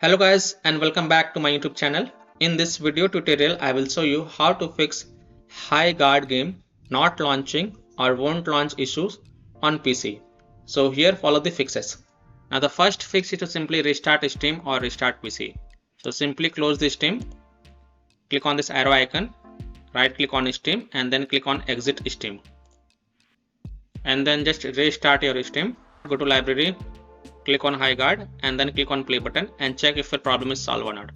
Hello guys and welcome back to my YouTube channel. In this video tutorial I will show you how to fix Highguard game not launching or won't launch issues on PC. So here follow the fixes. Now the first fix is to simply restart Steam or restart PC. So simply close the Steam, click on this arrow icon, right click on Steam and then click on exit Steam. And then just restart your Steam, go to library, click on Highguard and then click on play button and check if your problem is solved or not.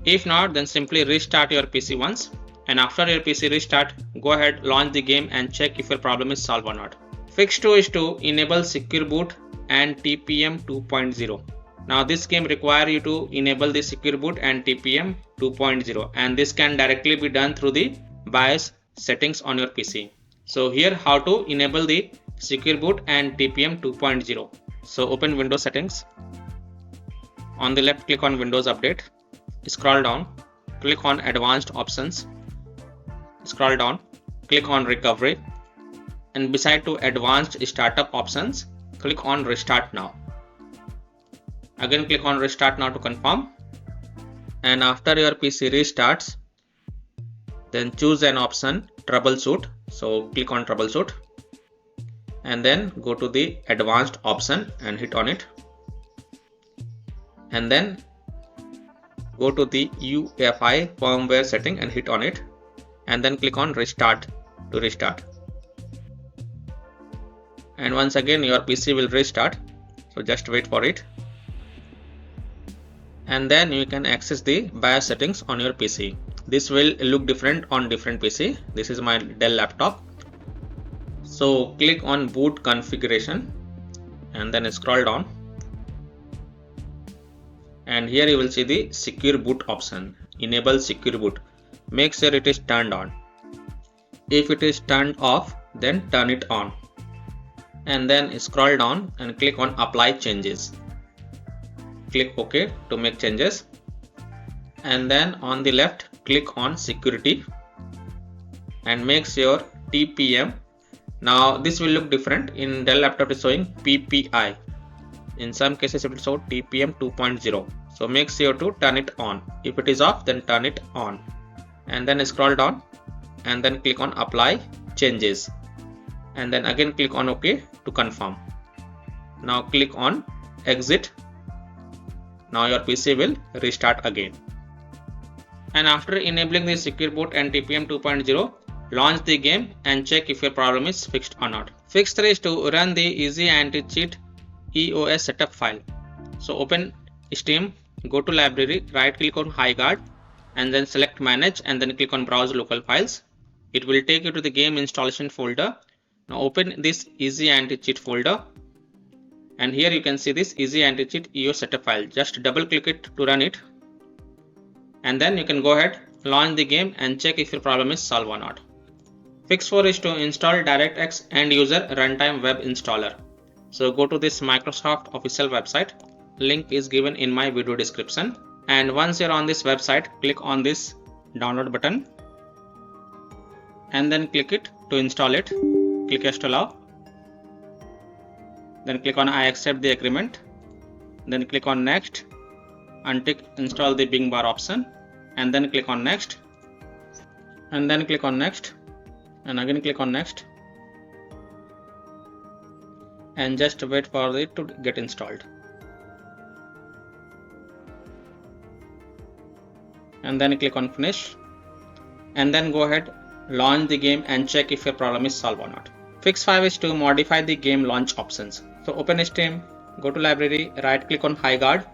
If not, then simply restart your PC once, and after your PC restart, go ahead, launch the game and check if your problem is solved or not. Fix 2 is to enable secure boot and TPM 2.0. Now this game require you to enable the secure boot and TPM 2.0, and this can directly be done through the BIOS settings on your PC. So here how to enable the secure boot and TPM 2.0. So open Windows settings. On the left click on Windows Update. Scroll down, click on Advanced Options. Scroll down, click on Recovery, and beside to Advanced Startup Options, click on Restart Now. Again click on Restart Now to confirm. And after your PC restarts, then choose an option Troubleshoot. So click on Troubleshoot and then go to the advanced option and hit on it, and then go to the UEFI firmware setting and hit on it, and then click on restart to restart, and once again your PC will restart. So just wait for it, and then you can access the BIOS settings on your PC. This will look different on different PC. This is my Dell laptop. So click on boot configuration and then scroll down, and here you will see the secure boot option. Enable secure boot. Make sure it is turned on. If it is turned off, then turn it on, and then scroll down and click on apply changes. Click OK to make changes, and then on the left click on security and make sure TPM. Now this will look different. In Dell laptop is showing PPI. In some cases it will show TPM 2.0. So make sure to turn it on. If it is off, then turn it on. And then scroll down and then click on apply changes. And then again click on OK to confirm. Now click on exit. Now your PC will restart again. And after enabling the secure boot and TPM 2.0, launch the game and check if your problem is fixed or not. Fix 3 is to run the easy anti-cheat EOS setup file. So open Steam, go to library, right click on Highguard and then select manage and then click on browse local files. It will take you to the game installation folder. Now open this easy anti-cheat folder, and here you can see this easy anti-cheat EOS setup file. Just double click it to run it, and then you can go ahead, launch the game and check if your problem is solved or not. Fix 4 is to install DirectX end user runtime web installer. So go to this Microsoft official website. Link is given in my video description. And once you're on this website, click on this download button and then click it to install it. Click yes to allow. Then click on I accept the agreement. Then click on next. Untick install the Bing bar option and then click on next. And then click on next. And again click on next, and just wait for it to get installed, and then click on finish, and then go ahead, launch the game and check if your problem is solved or not. Fix 5 is to modify the game launch options. So open Steam, go to library, right click on Highguard,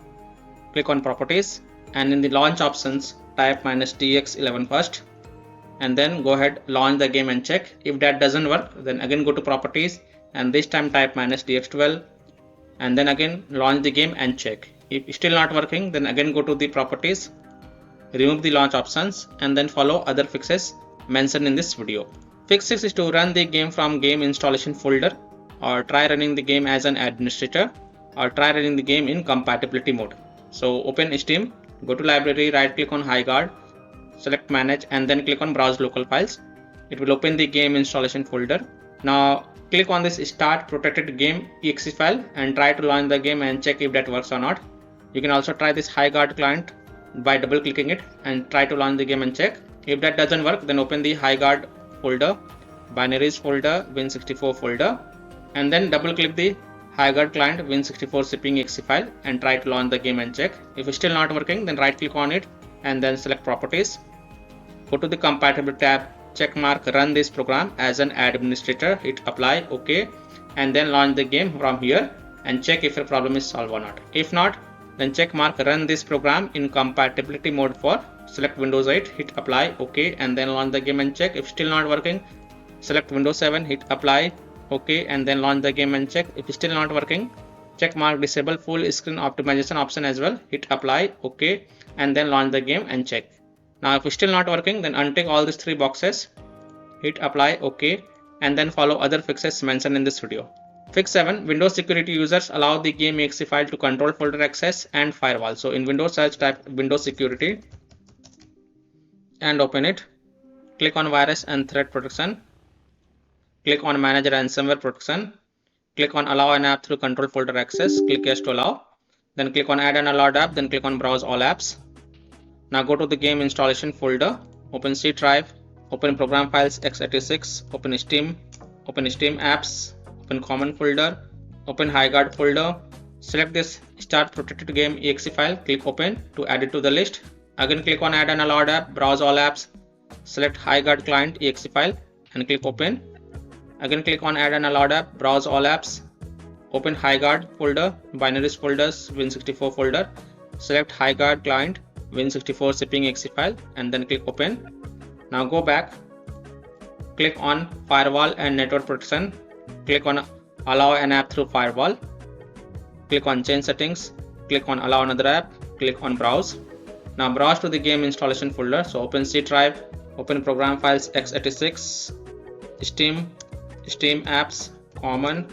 click on properties, and in the launch options type -dx11 first, and then go ahead, launch the game and check. If that doesn't work, then again go to properties and this time type -dx12, and then again launch the game and check. If still not working, then again go to the properties, remove the launch options, and then follow other fixes mentioned in this video. Fix 6 is to run the game from game installation folder, or try running the game as an administrator, or try running the game in compatibility mode. So open Steam, go to library, right click on Highguard, select manage and then click on browse local files. It will open the game installation folder. Now click on this start protected game exe file and try to launch the game and check if that works or not. You can also try this Highguard client by double clicking it and try to launch the game and check. If that doesn't work, then open the Highguard folder, binaries folder, Win64 folder, and then double click the Highguard client Win64 shipping exe file and try to launch the game and check. If it's still not working, then right click on it and then select properties. Go to the compatibility tab, check mark run this program as an administrator, hit apply, OK, and then launch the game from here and check if your problem is solved or not. If not, then check mark run this program in compatibility mode for, select Windows 8, hit apply, OK, and then launch the game and check. If still not working, select Windows 7, hit apply, OK, and then launch the game and check. If it's still not working, check mark disable full screen optimization option as well, hit apply, OK, and then launch the game and check. Now if it's still not working, then untick all these three boxes, hit apply, OK, and then follow other fixes mentioned in this video. Fix 7. Windows security users allow the game exe file to control folder access and firewall. So in Windows search, type Windows security and open it. Click on virus and threat protection. Click on manage ransomware protection. Click on allow an app through control folder access. Click yes to allow. Then click on add an allowed app. Then click on browse all apps. Now go to the game installation folder. Open C drive. Open program files x86. Open Steam apps. Open common folder, open Highguard folder, select this start protected game exe file, click open to add it to the list. Again click on add an allowed app, browse all apps, select Highguard client exe file and click open. Again click on add an allowed app, browse all apps, open Highguard folder, binaries folders, Win64 folder, select Highguard client, Win64 shipping exe file and then click open. Now go back, click on firewall and network protection. Click on allow an app through firewall, click on change settings, click on allow another app, click on browse. Now browse to the game installation folder. So open C drive, open program files x86, Steam apps, common,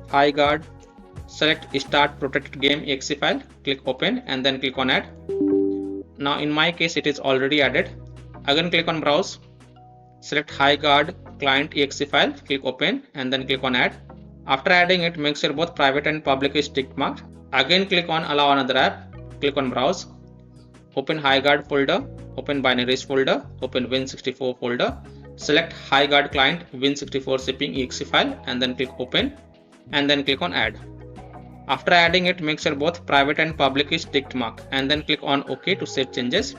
Highguard, select start protected game exe file, click open and then click on add. Now in my case it is already added. Again click on browse, select Highguard client exe file, click open and then click on add. After adding it, make sure both private and public is tick marked. Again click on allow another app, click on browse, open Highguard folder, open binaries folder, open Win64 folder, select Highguard client Win64 shipping exe file and then click open and then click on add. After adding it, make sure both private and public is ticked marked and then click on OK to save changes,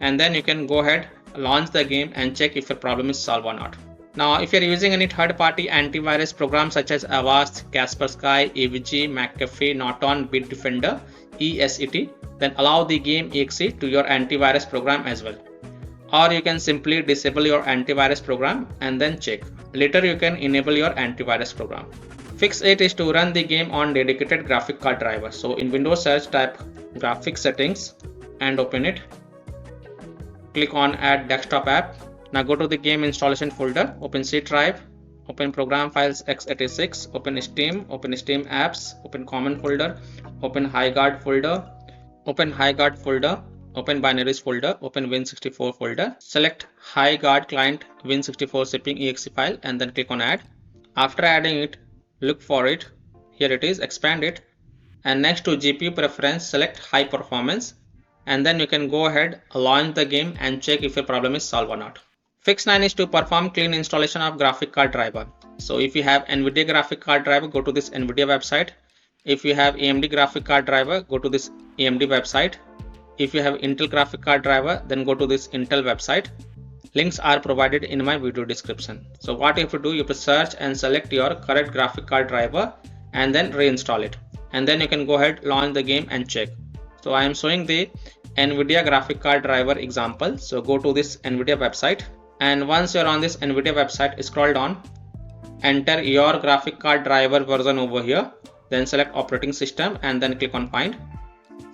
and then you can go ahead, launch the game and check if your problem is solved or not. Now if you are using any third-party antivirus programs such as Avast, Kaspersky, AVG, McAfee, Norton, Bitdefender, ESET, then allow the game exe to your antivirus program as well. Or you can simply disable your antivirus program and then check. Later you can enable your antivirus program. Fix 8 is to run the game on dedicated graphic card driver. So in Windows search, type graphics settings and open it. Click on add desktop app. Now go to the game installation folder, open C drive, open program files x86, open Steam apps, open common folder, open Highguard folder, open binaries folder, open Win64 folder, select Highguard client Win64 shipping exe file and then click on add. After adding it, look for it, here it is, expand it, and next to GPU preference select high performance, and then you can go ahead, launch the game and check if your problem is solved or not. Fix 9 is to perform clean installation of graphic card driver. So if you have NVIDIA graphic card driver, go to this NVIDIA website. If you have AMD graphic card driver, go to this AMD website. If you have Intel graphic card driver, then go to this Intel website. Links are provided in my video description. So what you have to do, you have to search and select your correct graphic card driver and then reinstall it. And then you can go ahead, launch the game and check. So I am showing the NVIDIA graphic card driver example. So go to this NVIDIA website. And once you're on this NVIDIA website, scroll down, enter your graphic card driver version over here, then select operating system and then click on find.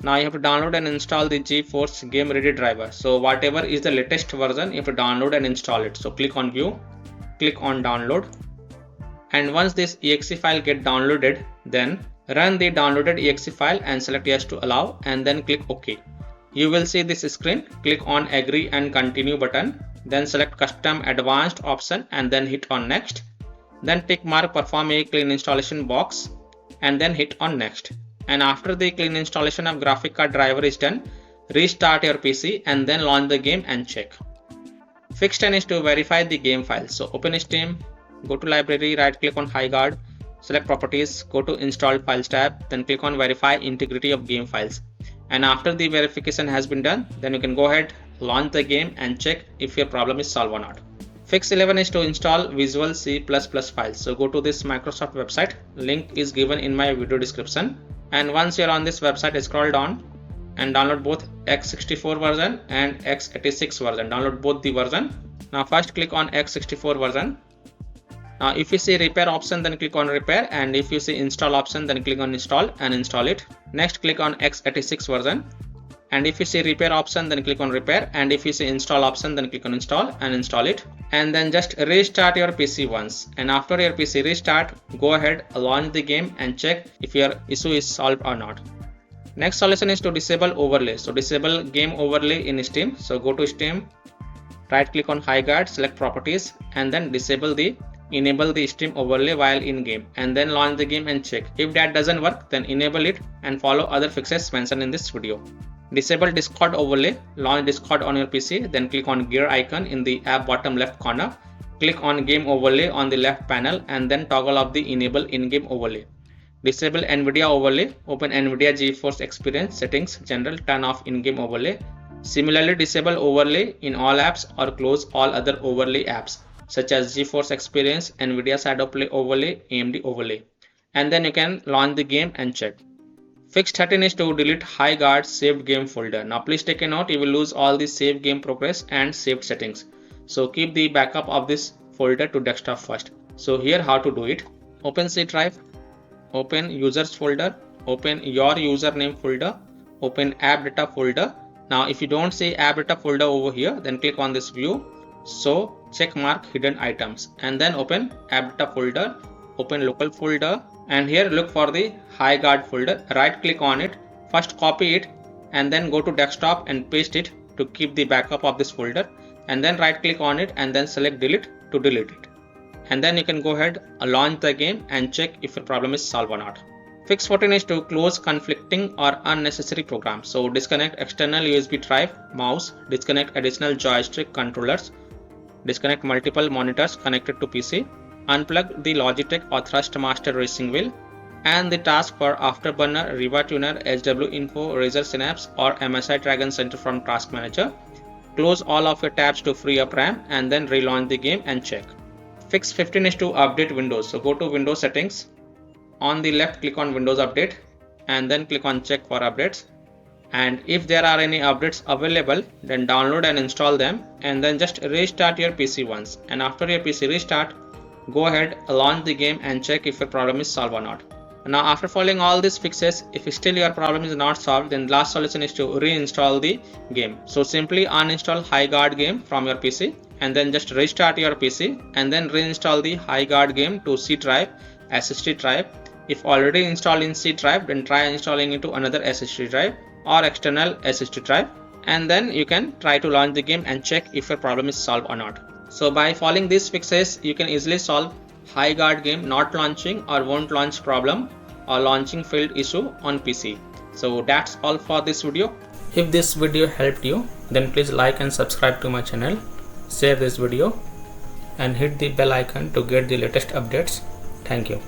Now you have to download and install the GeForce Game Ready driver. So whatever is the latest version, you have to download and install it. So click on view, click on download, and once this exe file get downloaded, then run the downloaded exe file and select yes to allow and then click OK. You will see this screen. Click on agree and continue button, then select custom advanced option and then hit on next. Then tick mark perform a clean installation box and then hit on next. And after the clean installation of graphic card driver is done, restart your PC and then launch the game and check. Fix 10 is to verify the game file. So open Steam, go to library, right click on Highguard, select properties, go to installed files tab, then click on verify integrity of game files. And after the verification has been done, then you can go ahead, launch the game and check if your problem is solved or not. Fix 11 is to install Visual C++ files. So go to this Microsoft website, link is given in my video description. And once you're on this website, scroll down and download both x64 version and x86 version. Download both the version. Now first click on x64 version. Now if you see repair option, then click on repair, and if you see install option, then click on install and install it. Next click on x86 version, and if you see repair option, then click on repair, and if you see install option, then click on install and install it. And then just restart your PC once, and after your PC restart, go ahead, launch the game and check if your issue is solved or not. Next solution is to disable overlay. So disable game overlay in Steam. So go to Steam, right click on Highguard, select properties, and then enable the Steam overlay while in game, and then launch the game and check. If that doesn't work, then enable it and follow other fixes mentioned in this video. Disable Discord overlay. Launch Discord on your PC, then click on gear icon in the app bottom left corner. Click on game overlay on the left panel and then toggle off the enable in-game overlay. Disable NVIDIA overlay. Open NVIDIA GeForce Experience settings, general, turn off in-game overlay. Similarly, disable overlay in all apps or close all other overlay apps such as GeForce Experience, NVIDIA Shadowplay overlay, AMD overlay. And then you can launch the game and check. Fix 13 is to delete Highguard saved game folder. Now please take a note, you will lose all the saved game progress and saved settings. So keep the backup of this folder to desktop first. So here how to do it. Open C drive, open users folder, open your username folder, open app data folder. Now if you don't see app data folder over here, then click on this view. So check mark hidden items and then open app data folder, open local folder, and here look for the Highguard folder. Right click on it, first copy it and then go to desktop and paste it to keep the backup of this folder, and then right click on it and then select delete to delete it. And then you can go ahead, launch the game and check if your problem is solved or not. Fix 14 is to close conflicting or unnecessary programs. So disconnect external USB drive, mouse, disconnect additional joystick controllers, disconnect multiple monitors connected to PC, unplug the Logitech or Thrustmaster racing wheel, and the task for Afterburner, Riva Tuner, HW Info, Razer Synapse or MSI Dragon Center from Task Manager. Close all of your tabs to free up RAM and then relaunch the game and check. Fix 15 is to update Windows. So go to Windows settings. On the left click on Windows Update and then click on check for updates. And if there are any updates available, then download and install them, and then just restart your PC once. And after your PC restart, go ahead, launch the game and check if your problem is solved or not. Now after following all these fixes, if still your problem is not solved, then last solution is to reinstall the game. So simply uninstall Highguard game from your PC and then just restart your PC and then reinstall the Highguard game to C drive, SSD drive. If already installed in C drive, then try installing into another SSD drive or external SSD drive, and then you can try to launch the game and check if your problem is solved or not. So by following these fixes, you can easily solve Highguard game not launching or won't launch problem or launching failed issue on PC. So that's all for this video. If this video helped you, then please like and subscribe to my channel, share this video and hit the bell icon to get the latest updates. Thank you.